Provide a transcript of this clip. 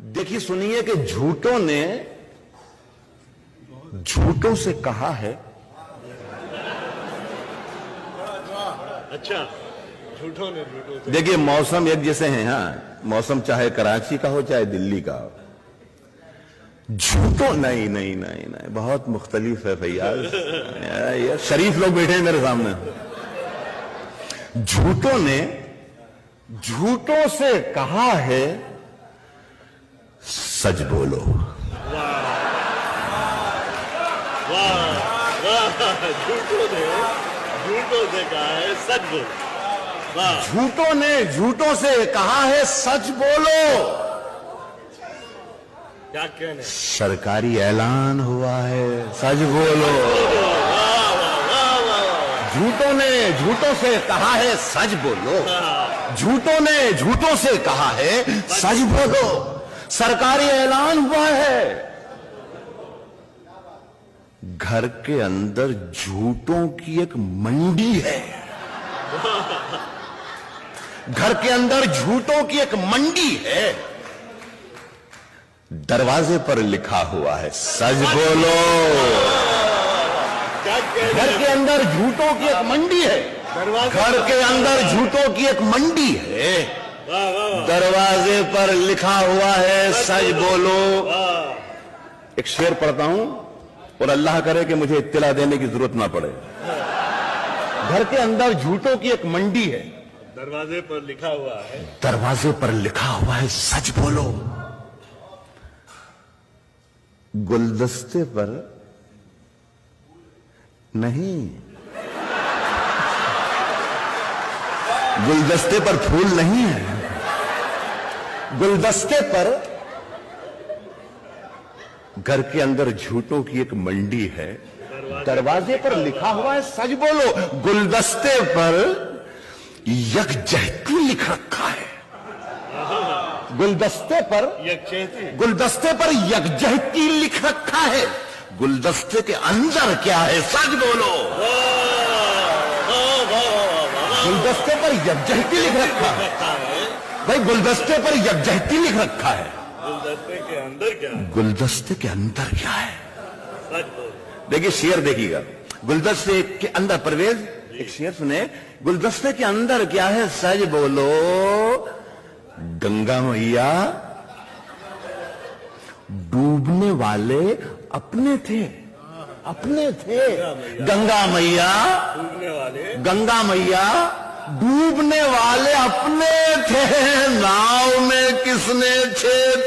देखिए सुनिए कि झूठों ने झूठों से कहा है। अच्छा, झूठों ने झूठों से। देखिए मौसम एक जैसे हैं, हाँ मौसम चाहे कराची का हो चाहे दिल्ली का हो, झूठों नहीं नहीं नहीं नहीं बहुत मुख्तलिफ है फैयाज। ये शरीफ लोग बैठे हैं मेरे सामने। झूठों ने झूठों से कहा है सच बोलो। झूठों ने झूठों से कहा है सच बोलो। वाह। झूठों ने झूठों से कहा है सच बोलो। क्या कहने? सरकारी ऐलान हुआ है सच बोलो। झूठों ने झूठों से कहा है सच बोलो। झूठों ने झूठों से कहा है सच बोलो। सरकारी ऐलान हुआ है। घर के अंदर झूठों की एक मंडी है। घर के अंदर झूठों की एक मंडी है। दरवाजे पर लिखा हुआ है सच बोलो। घर के अंदर झूठों की एक मंडी है। घर के अंदर झूठों की एक मंडी है। दरवाजे पर लिखा हुआ है सच बोलो। एक शेर पढ़ता हूं और अल्लाह करे कि मुझे इत्तला देने की जरूरत ना पड़े। घर के अंदर झूठों की एक मंडी है। दरवाजे पर लिखा हुआ है। दरवाजे पर लिखा हुआ है सच बोलो। गुलदस्ते पर नहीं, गुलदस्ते पर फूल नहीं है। गुलदस्ते पर घर के अंदर झूठों की एक मंडी है। दरवाजे पर लिखा हुआ है सच बोलो। गुलदस्ते पर यकजहती लिख रखा है। गुलदस्ते पर यकजहती लिख रखा है। गुलदस्ते के अंदर क्या है सच बोलो। गुलदस्ते पर यकजहती लिख रखा है भाई। गुलदस्ते पर यकजहती लिख रखा है। गुलदस्ते के अंदर क्या है? गुलदस्ते के अंदर क्या है? सच बोलो। देखिए शेर देखिएगा। गुलदस्ते के अंदर परवेज एक शेर सुने। गुलदस्ते के अंदर क्या है सच बोलो। गंगा मैया डूबने वाले अपने थे। गंगा मैया गंगा मैया डूबने वाले अपने थे। नाव में किसने छेद